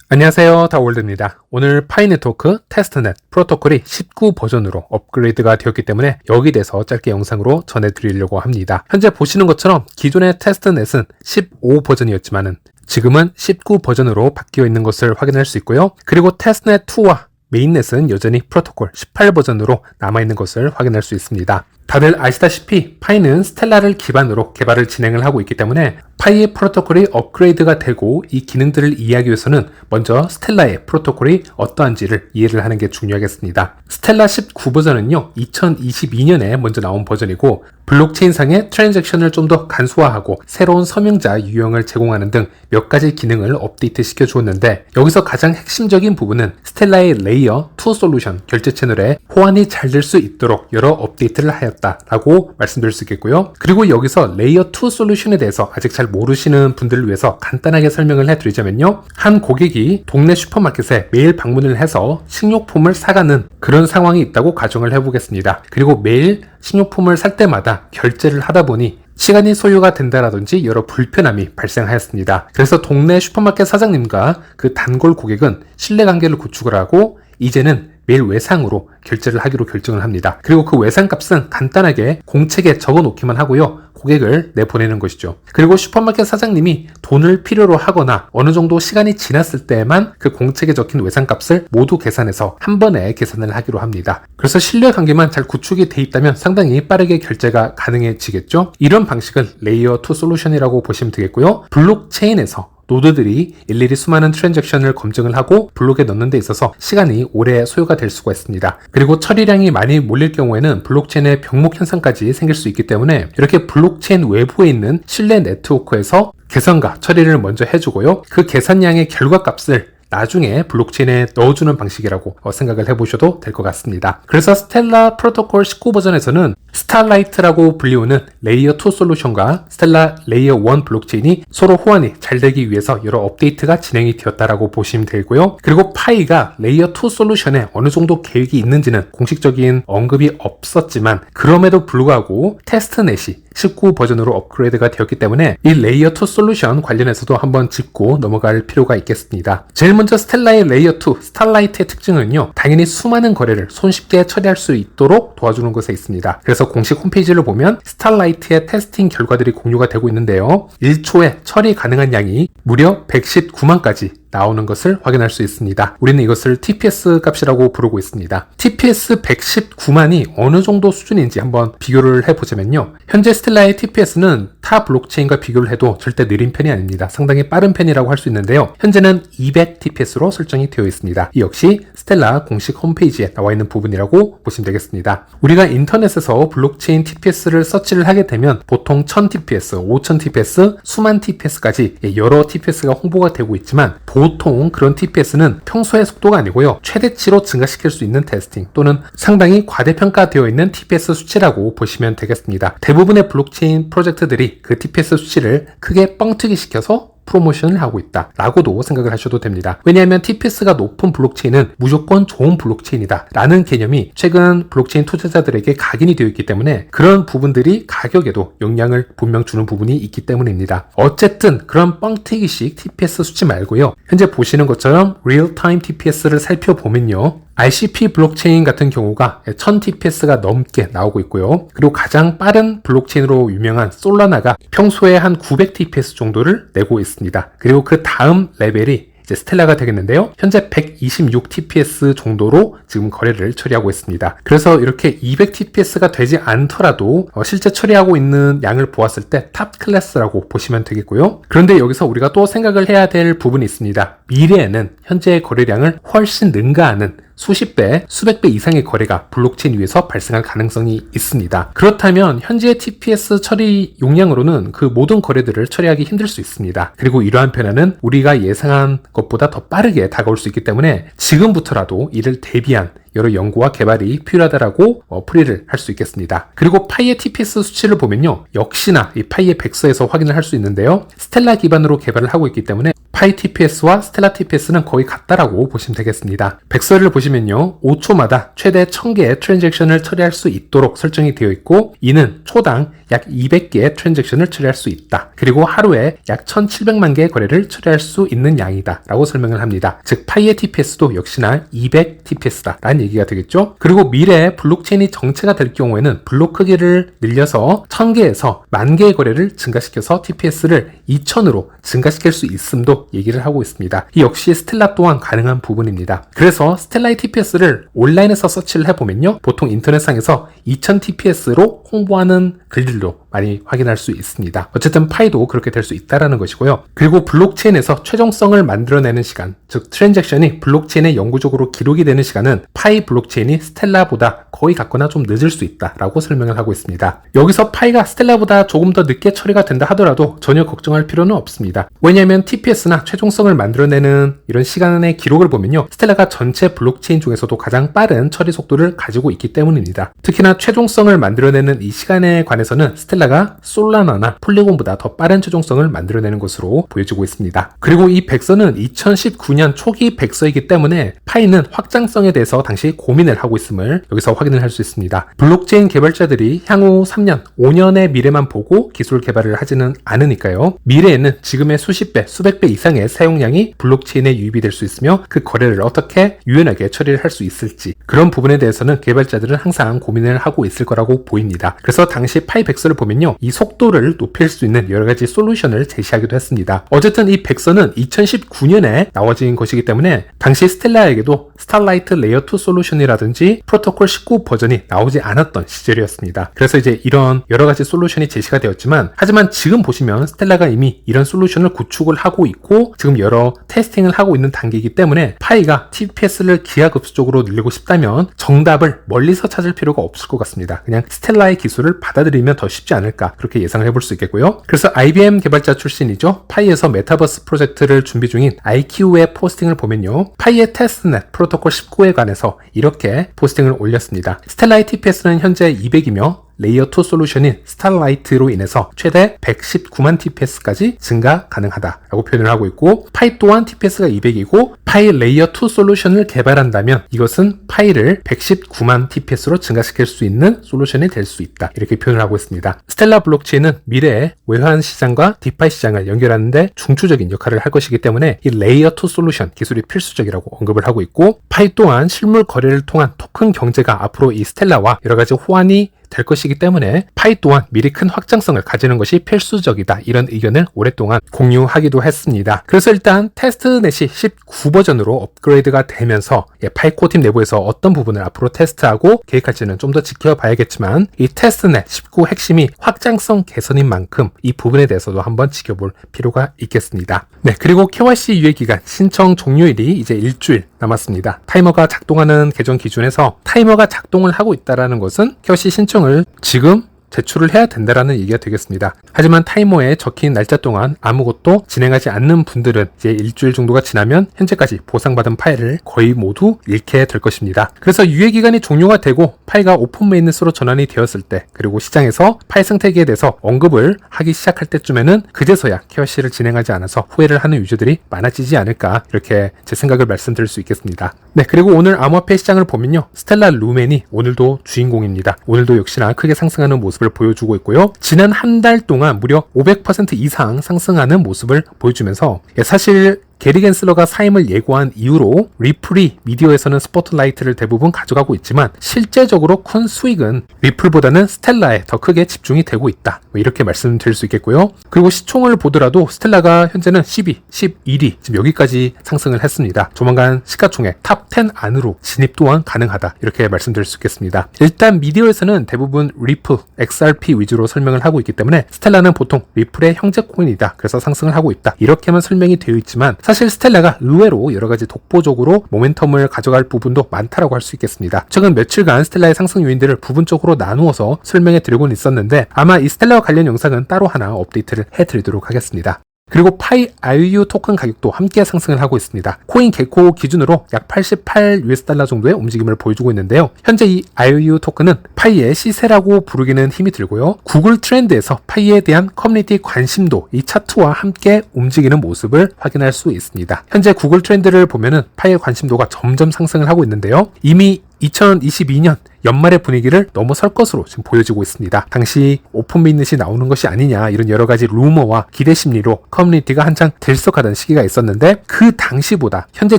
안녕하세요, 다월드입니다. 오늘 파이 네트워크 테스트넷 프로토콜이 19 버전으로 업그레이드가 되었기 때문에 여기에 대해서 짧게 영상으로 전해드리려고 합니다. 현재 보시는 것처럼 기존의 테스트넷은 15 버전이었지만은 지금은 19 버전으로 바뀌어 있는 것을 확인할 수 있고요. 그리고 테스트넷 2와 메인넷은 여전히 프로토콜 18 버전으로 남아있는 것을 확인할 수 있습니다. 다들 아시다시피 파이는 스텔라를 기반으로 개발을 진행을 하고 있기 때문에 파이의 프로토콜이 업그레이드가 되고 이 기능들을 이해하기 위해서는 먼저 스텔라의 프로토콜이 어떠한지를 이해를 하는 게 중요하겠습니다. 스텔라 19 버전은요, 2022년에 먼저 나온 버전이고 블록체인상의 트랜잭션을 좀 더 간소화하고 새로운 서명자 유형을 제공하는 등 몇 가지 기능을 업데이트 시켜주었는데, 여기서 가장 핵심적인 부분은 스텔라의 레이어 2 솔루션 결제 채널에 호환이 잘 될 수 있도록 여러 업데이트를 하였다라고 말씀드릴 수 있겠고요. 그리고 여기서 레이어 2 솔루션에 대해서 아직 잘 모르시는 분들을 위해서 간단하게 설명을 해드리자면요, 한 고객이 동네 슈퍼마켓에 매일 방문을 해서 식료품을 사가는 그런 상황이 있다고 가정을 해보겠습니다. 그리고 매일 식료품을 살 때마다 결제를 하다 보니 시간이 소요가 된다라든지 여러 불편함이 발생하였습니다. 그래서 동네 슈퍼마켓 사장님과 그 단골 고객은 신뢰관계를 구축을 하고 이제는 매일 외상으로 결제를 하기로 결정을 합니다. 그리고 그 외상값은 간단하게 공책에 적어 놓기만 하고요, 고객을 내보내는 것이죠. 그리고 슈퍼마켓 사장님이 돈을 필요로 하거나 어느 정도 시간이 지났을 때에만 그 공책에 적힌 외상값을 모두 계산해서 한 번에 계산을 하기로 합니다. 그래서 신뢰관계만 잘 구축이 돼 있다면 상당히 빠르게 결제가 가능해지겠죠. 이런 방식은 레이어 2 솔루션이라고 보시면 되겠고요. 블록체인에서 노드들이 일일이 수많은 트랜잭션을 검증을 하고 블록에 넣는 데 있어서 시간이 오래 소요가 될 수가 있습니다. 그리고 처리량이 많이 몰릴 경우에는 블록체인의 병목 현상까지 생길 수 있기 때문에 이렇게 블록체인 외부에 있는 신뢰 네트워크에서 계산과 처리를 먼저 해주고요, 그 계산량의 결과값을 나중에 블록체인에 넣어주는 방식이라고 생각을 해보셔도 될 것 같습니다. 그래서 스텔라 프로토콜 19 버전에서는 스타라이트라고 불리우는 레이어 2 솔루션과 스텔라 레이어 1 블록체인이 서로 호환이 잘 되기 위해서 여러 업데이트가 진행이 되었다라고 보시면 되고요. 그리고 파이가 레이어 2 솔루션에 어느 정도 계획이 있는지는 공식적인 언급이 없었지만 그럼에도 불구하고 테스트넷이 19 버전으로 업그레이드가 되었기 때문에 이 레이어 2 솔루션 관련해서도 한번 짚고 넘어갈 필요가 있겠습니다. 제일 먼저 스텔라의 레이어 2 스타라이트의 특징은요, 당연히 수많은 거래를 손쉽게 처리할 수 있도록 도와주는 것에 있습니다. 그래서 공식 홈페이지를 보면 스타라이트의 테스팅 결과들이 공유가 되고 있는데요, 1초에 처리 가능한 양이 무려 119만까지 나오는 것을 확인할 수 있습니다. 우리는 이것을 TPS 값이라고 부르고 있습니다. TPS 119만이 어느 정도 수준인지 한번 비교를 해보자면요, 현재 스텔라의 TPS는 타 블록체인과 비교를 해도 절대 느린 편이 아닙니다. 상당히 빠른 편이라고 할 수 있는데요, 현재는 200 TPS로 설정이 되어 있습니다. 이 역시 스텔라 공식 홈페이지에 나와 있는 부분이라고 보시면 되겠습니다. 우리가 인터넷에서 블록체인 TPS를 서치를 하게 되면 보통 1000 TPS, 5000 TPS, 수만 TPS까지 여러 TPS가 홍보가 되고 있지만 보통 그런 TPS는 평소의 속도가 아니고요, 최대치로 증가시킬 수 있는 테스팅 또는 상당히 과대평가되어 있는 TPS 수치라고 보시면 되겠습니다. 대부분의 블록체인 프로젝트들이 그 TPS 수치를 크게 뻥튀기 시켜서 프로모션을 하고 있다 라고도 생각을 하셔도 됩니다. 왜냐하면 TPS가 높은 블록체인은 무조건 좋은 블록체인이다 라는 개념이 최근 블록체인 투자자들에게 각인이 되어 있기 때문에 그런 부분들이 가격에도 영향을 분명 주는 부분이 있기 때문입니다. 어쨌든 그런 뻥튀기식 TPS 수치 말고요, 현재 보시는 것처럼 리얼타임 TPS를 살펴보면요, RCP 블록체인 같은 경우가 1000 TPS가 넘게 나오고 있고요. 그리고 가장 빠른 블록체인으로 유명한 솔라나가 평소에 한 900 TPS 정도를 내고 있습니다. 그리고 그 다음 레벨이 이제 스텔라가 되겠는데요, 현재 126 TPS 정도로 지금 거래를 처리하고 있습니다. 그래서 이렇게 200 TPS가 되지 않더라도 실제 처리하고 있는 양을 보았을 때 탑 클래스라고 보시면 되겠고요. 그런데 여기서 우리가 또 생각을 해야 될 부분이 있습니다. 미래에는 현재의 거래량을 훨씬 능가하는 수십 배, 수백 배 이상의 거래가 블록체인 위에서 발생할 가능성이 있습니다. 그렇다면 현재의 TPS 처리 용량으로는 그 모든 거래들을 처리하기 힘들 수 있습니다. 그리고 이러한 변화는 우리가 예상한 것보다 더 빠르게 다가올 수 있기 때문에 지금부터라도 이를 대비한 여러 연구와 개발이 필요하다라고 풀이를 할 수 있겠습니다. 그리고 파이의 TPS 수치를 보면요, 역시나 이 파이의 백서에서 확인을 할 수 있는데요, 스텔라 기반으로 개발을 하고 있기 때문에 파이 TPS와 스텔라 TPS는 거의 같다라고 보시면 되겠습니다. 백서를 보시면요, 5초마다 최대 1000개의 트랜잭션을 처리할 수 있도록 설정이 되어 있고 이는 초당 약 200개의 트랜잭션을 처리할 수 있다. 그리고 하루에 약 1700만 개의 거래를 처리할 수 있는 양이다 라고 설명을 합니다. 즉 파이의 TPS도 역시나 200 TPS다 라는 얘기가 되겠죠. 그리고 미래에 블록체인이 정체가 될 경우에는 블록 크기를 늘려서 1000개에서 10,000개의 거래를 증가시켜서 TPS를 2000으로 증가시킬 수 있음도 얘기를 하고 있습니다. 이 역시 스텔라 또한 가능한 부분입니다. 그래서 스텔라의 TPS를 온라인에서 서치를 해보면요, 보통 인터넷상에서 2000 TPS로 홍보하는 글들도 많이 확인할 수 있습니다. 어쨌든 파이도 그렇게 될 수 있다는 것이고요. 그리고 블록체인에서 최종성을 만들어내는 시간, 즉 트랜잭션이 블록체인에 영구적으로 기록이 되는 시간은 파이 블록체인이 스텔라보다 거의 같거나 좀 늦을 수 있다라고 설명을 하고 있습니다. 여기서 파이가 스텔라보다 조금 더 늦게 처리가 된다 하더라도 전혀 걱정할 필요는 없습니다. 왜냐하면 TPS나 최종성을 만들어내는 이런 시간의 기록을 보면요, 스텔라가 전체 블록체인 중에서도 가장 빠른 처리 속도를 가지고 있기 때문입니다. 특히나 최종성을 만들어내는 이 시간에 관해서는 스텔라가 솔라나나 폴리곤보다 더 빠른 최종성을 만들어내는 것으로 보여지고 있습니다. 그리고 이 백서는 2019년 초기 백서이기 때문에 파이는 확장성에 대해서 당시 고민을 하고 있음을 여기서 확인을 할 수 있습니다. 블록체인 개발자들이 향후 3년, 5년의 미래만 보고 기술 개발을 하지는 않으니까요. 미래에는 지금의 수십 배, 수백 배 이상의 사용량이 블록체인에 유입이 될 수 있으며 그 거래를 어떻게 유연하게 처리를 할 수 있을지, 그런 부분에 대해서는 개발자들은 항상 고민을 하고 있을 거라고 보입니다. 그래서 당시 파이 백서를 보면요, 이 속도를 높일 수 있는 여러 가지 솔루션을 제시하기도 했습니다. 어쨌든 이 백서는 2019년에 나와진 것이기 때문에 당시 스텔라에게도 스타라이트 레이어 2 솔루션이라든지 프로토콜 19 버전이 나오지 않았던 시절이었습니다. 그래서 이제 이런 여러 가지 솔루션이 제시가 되었지만, 하지만 지금 보시면 스텔라가 이미 이런 솔루션을 구축을 하고 있고 지금 여러 테스팅을 하고 있는 단계이기 때문에 파이가 TPS를 기하급수적으로 늘리고 싶다면 정답을 멀리서 찾을 필요가 없을 것 같습니다. 그냥 스텔라의 기술을 받아들이면 더 쉽지 않을까, 그렇게 예상을 해볼 수 있겠고요. 그래서 IBM 개발자 출신이죠, 파이에서 메타버스 프로젝트를 준비 중인 IQ의 포스팅을 보면요, 파이의 테스트넷 프로토콜 19에 관해서 이렇게 포스팅을 올렸습니다. 스텔라의 TPS는 현재 200이며 레이어 2 솔루션인 스타라이트로 인해서 최대 119만 TPS까지 증가 가능하다라고 표현을 하고 있고, 파이 또한 TPS가 200이고 파이 레이어 2 솔루션을 개발한다면 이것은 파이를 119만 TPS로 증가시킬 수 있는 솔루션이 될 수 있다, 이렇게 표현을 하고 있습니다. 스텔라 블록체인은 미래의 외환 시장과 디파이 시장을 연결하는데 중추적인 역할을 할 것이기 때문에 이 레이어 2 솔루션 기술이 필수적이라고 언급을 하고 있고, 파이 또한 실물 거래를 통한 토큰 경제가 앞으로 이 스텔라와 여러 가지 호환이 될 것이기 때문에 파이 또한 미리 큰 확장성을 가지는 것이 필수적이다, 이런 의견을 오랫동안 공유하기도 했습니다. 그래서 일단 테스트넷이 19버전으로 업그레이드가 되면서 파이코 팀 내부에서 어떤 부분을 앞으로 테스트하고 계획할지는 좀 더 지켜봐야겠지만, 이 테스트넷 19 핵심이 확장성 개선인 만큼 이 부분에 대해서도 한번 지켜볼 필요가 있겠습니다. 네, 그리고 KYC 유예 기간 신청 종료일이 이제 일주일 남았습니다. 타이머가 작동하는 계정 기준에서 타이머가 작동을 하고 있다는 것은 KYC 신청을 지금 제출을 해야 된다라는 얘기가 되겠습니다. 하지만 타이머에 적힌 날짜 동안 아무것도 진행하지 않는 분들은 이제 일주일 정도가 지나면 현재까지 보상받은 파일을 거의 모두 잃게 될 것입니다. 그래서 유예기간이 종료가 되고 파일가 오픈 메인넷으로 전환이 되었을 때, 그리고 시장에서 파일 생태계에 대해서 언급을 하기 시작할 때쯤에는 그제서야 KYC를 진행하지 않아서 후회를 하는 유저들이 많아지지 않을까, 이렇게 제 생각을 말씀드릴 수 있겠습니다. 네, 그리고 오늘 암호화폐 시장을 보면요, 스텔라 루멘이 오늘도 주인공입니다. 오늘도 역시나 크게 상승하는 모습을 보여주고 있고요. 지난 한 달 동안 무려 500% 이상 상승하는 모습을 보여주면서, 사실 게리 겐슬러가 사임을 예고한 이후로 리플이 미디어에서는 스포트라이트를 대부분 가져가고 있지만 실제적으로 큰 수익은 리플보다는 스텔라에 더 크게 집중이 되고 있다, 이렇게 말씀드릴 수 있겠고요. 그리고 시총을 보더라도 스텔라가 현재는 12, 11위 지금 여기까지 상승을 했습니다. 조만간 시가총액 탑 10 안으로 진입 또한 가능하다, 이렇게 말씀드릴 수 있겠습니다. 일단 미디어에서는 대부분 리플, XRP 위주로 설명을 하고 있기 때문에 스텔라는 보통 리플의 형제 코인이다, 그래서 상승을 하고 있다, 이렇게만 설명이 되어 있지만 사실 스텔라가 의외로 여러가지 독보적으로 모멘텀을 가져갈 부분도 많다라고 할 수 있겠습니다. 최근 며칠간 스텔라의 상승 요인들을 부분적으로 나누어서 설명해 드리고는 있었는데, 아마 이 스텔라와 관련 영상은 따로 하나 업데이트를 해드리도록 하겠습니다. 그리고 파이 IOU 토큰 가격도 함께 상승을 하고 있습니다. 코인 개코 기준으로 약 88USD 정도의 움직임을 보여주고 있는데요. 현재 이 IOU 토큰은 파이의 시세라고 부르기는 힘이 들고요. 구글 트렌드에서 파이에 대한 커뮤니티 관심도 이 차트와 함께 움직이는 모습을 확인할 수 있습니다. 현재 구글 트렌드를 보면은 파이의 관심도가 점점 상승을 하고 있는데요. 이미 2022년 연말의 분위기를 넘어설 것으로 지금 보여지고 있습니다. 당시 오픈 메인넷이 나오는 것이 아니냐 이런 여러 가지 루머와 기대 심리로 커뮤니티가 한창 들썩하던 시기가 있었는데 그 당시보다 현재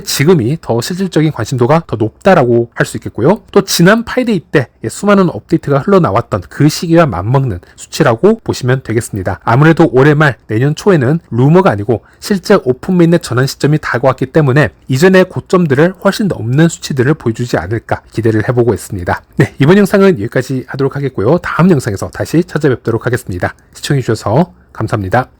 지금이 더 실질적인 관심도가 더 높다라고 할 수 있겠고요. 또 지난 파이데이 때 수많은 업데이트가 흘러나왔던 그 시기와 맞먹는 수치라고 보시면 되겠습니다. 아무래도 올해 말 내년 초에는 루머가 아니고 실제 오픈 메인넷 전환 시점이 다가왔기 때문에 이전의 고점들을 훨씬 넘는 수치들을 보여주지 않을까 기대를 해보고 있습니다. 네, 이번 영상은 여기까지 하도록 하겠고요. 다음 영상에서 다시 찾아뵙도록 하겠습니다. 시청해주셔서 감사합니다.